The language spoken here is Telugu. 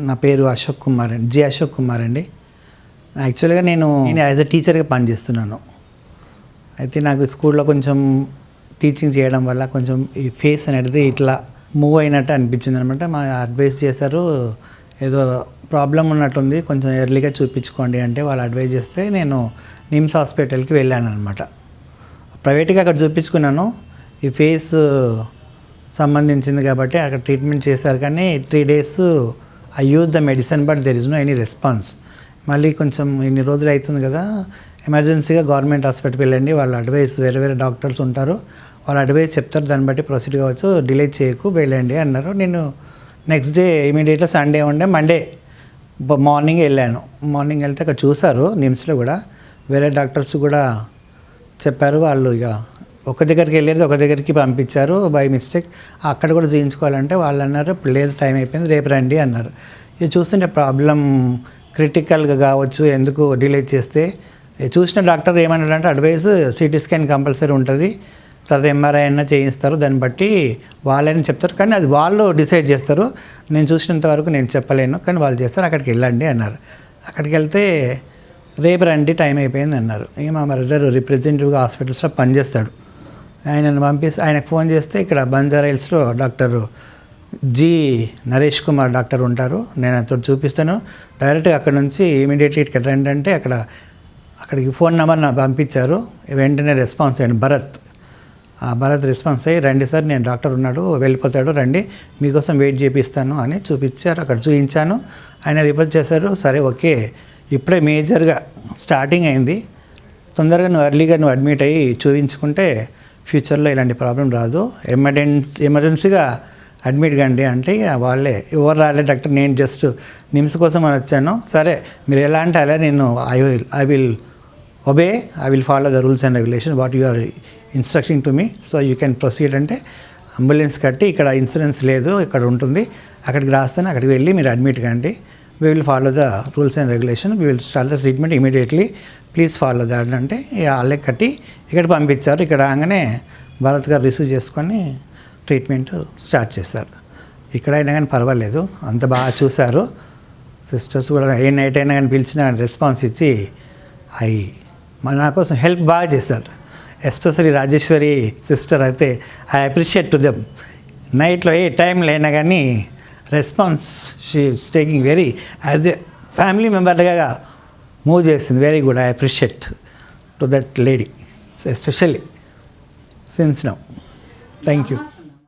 నా పేరు అశోక్ కుమార్ అండి, జి అశోక్ కుమార్ అండి. యాక్చువల్గా నేను యాజ్ ఎ టీచర్గా పనిచేస్తున్నాను. అయితే నాకు స్కూల్లో కొంచెం టీచింగ్ చేయడం వల్ల కొంచెం ఈ ఫేస్ అనేది ఇట్లా మూవ్ అయినట్టు అనిపించింది అనమాట. మా అడ్వైస్ చేశారు, ఏదో ప్రాబ్లం ఉన్నట్టుంది, కొంచెం ఎర్లీగా చూపించుకోండి అంటే వాళ్ళు అడ్వైజ్ చేస్తే నేను నిమ్స్ హాస్పిటల్కి వెళ్ళాను అనమాట. ప్రైవేట్గా అక్కడ చూపించుకున్నాను. ఈ ఫేస్ సంబంధించింది కాబట్టి అక్కడ ట్రీట్మెంట్ చేశారు. కానీ 3 days I use the medicine but there is no any response. మళ్ళీ కొంచెం ఇన్ని రోజులు అవుతుంది కదా, ఎమర్జెన్సీగా గవర్నమెంట్ హాస్పిటల్కి వెళ్ళండి, వాళ్ళ అడ్వైస్ వేరే డాక్టర్స్ ఉంటారు, వాళ్ళ అడ్వైస్ చెప్తారు, దాన్ని బట్టి ప్రొసీడ్ కావచ్చు, డిలే చేయకు, వెళ్ళండి అన్నారు. నేను నెక్స్ట్ డే ఇమీడియట్గా సండే ఉండే మండే మార్నింగ్ వెళ్ళాను. మార్నింగ్ వెళ్తే అక్కడ చూశారు నిమ్స్లో కూడా, వేరే డాక్టర్స్ కూడా చెప్పారు. వాళ్ళు ఇక ఒక దగ్గరికి వెళ్ళేది ఒక దగ్గరికి పంపించారు బై మిస్టేక్. అక్కడ కూడా చూయించుకోవాలంటే వాళ్ళు అన్నారు లేదు, టైం అయిపోయింది, రేపు రండి అన్నారు. ఇది చూస్తుంటే ప్రాబ్లం క్రిటికల్గా కావచ్చు, ఎందుకు డిలే చేస్తే. చూసిన డాక్టర్ ఏమన్నాడంటే అడ్వైస్ సిటీ స్కాన్ కంపల్సరీ ఉంటుంది, తర్వాత ఎంఆర్ఐ అయినా చేయిస్తారు, దాన్ని బట్టి వాళ్ళని చెప్తారు, కానీ అది వాళ్ళు డిసైడ్ చేస్తారు, నేను చూసినంత వరకు నేను చెప్పలేను, కానీ వాళ్ళు చేస్తారు, అక్కడికి వెళ్ళండి అన్నారు. అక్కడికి వెళ్తే రేపు రండి, టైం అయిపోయింది అన్నారు. ఇక మా బ్రదర్ రిప్రజెంటేటివ్గా హాస్పిటల్స్లో పనిచేస్తాడు, ఆయనను పంపిస్తే ఆయనకు ఫోన్ చేస్తే ఇక్కడ బంజారా హిల్స్లో doctor G Naresh Kumar doctor ఉంటారు, నేను అతను చూపిస్తాను, డైరెక్ట్గా అక్కడ నుంచి ఇమీడియట్లీ ఇక్కడ రండి అంటే అక్కడికి ఫోన్ నెంబర్ నాకు పంపించారు. వెంటనే రెస్పాన్స్ అయ్యండి భరత్ రెస్పాన్స్ అయ్యి, రండి సార్ నేను డాక్టర్ ఉన్నాడు వెళ్ళిపోతాడు, రండి మీకోసం వెయిట్ చేపిస్తాను అని చూపించారు. అక్కడ చూపించాను, ఆయన రిపోర్ట్ చేశారు, సరే ఓకే ఇప్పుడే మేజర్గా స్టార్టింగ్ అయింది, తొందరగా నువ్వు ఎర్లీగా అడ్మిట్ అయ్యి చూపించుకుంటే ఫ్యూచర్లో ఇలాంటి ప్రాబ్లం రాదు, ఎమర్జెన్సీగా అడ్మిట్ కండి అంటే వాళ్ళే ఎవరు రాలే డాక్టర్, నేను జస్ట్ నిమ్స్ కోసం అని వచ్చాను, సరే మీరు ఎలా అంటే అలా నేను I will follow the rules and regulation what you are instructing to me, so you can proceed అంటే అంబులెన్స్ కట్టి ఇక్కడ ఇన్సూరెన్స్ లేదు ఇక్కడ ఉంటుంది, అక్కడికి రాస్తాను, అక్కడికి వెళ్ళి మీరు అడ్మిట్ కండి, we will follow the rules and regulation, we will start the treatment immediately, please follow that అంటే వాళ్ళే కట్టి ఇక్కడ పంపించారు. ఇక్కడ రాగానే భరత్ గారు రిసీవ్ చేసుకొని ట్రీట్మెంట్ స్టార్ట్ చేశారు. ఇక్కడ అయినా కానీ పర్వాలేదు, అంత బాగా చూశారు. సిస్టర్స్ కూడా ఏ నైట్ అయినా కానీ పిలిచిన రెస్పాన్స్ ఇచ్చి నా కోసం హెల్ప్ బాగా చేశారు. ఎస్పెషల్లీ రాజేశ్వరి సిస్టర్ అయితే ఐ అప్రిషియేట్ టు దెమ్. నైట్లో ఏ టైంలో అయినా కానీ response she is taking very as a family మెంబర్గా మూవ్ చేసింది. Very good, I appreciate to that lady, so especially since now. Thank you.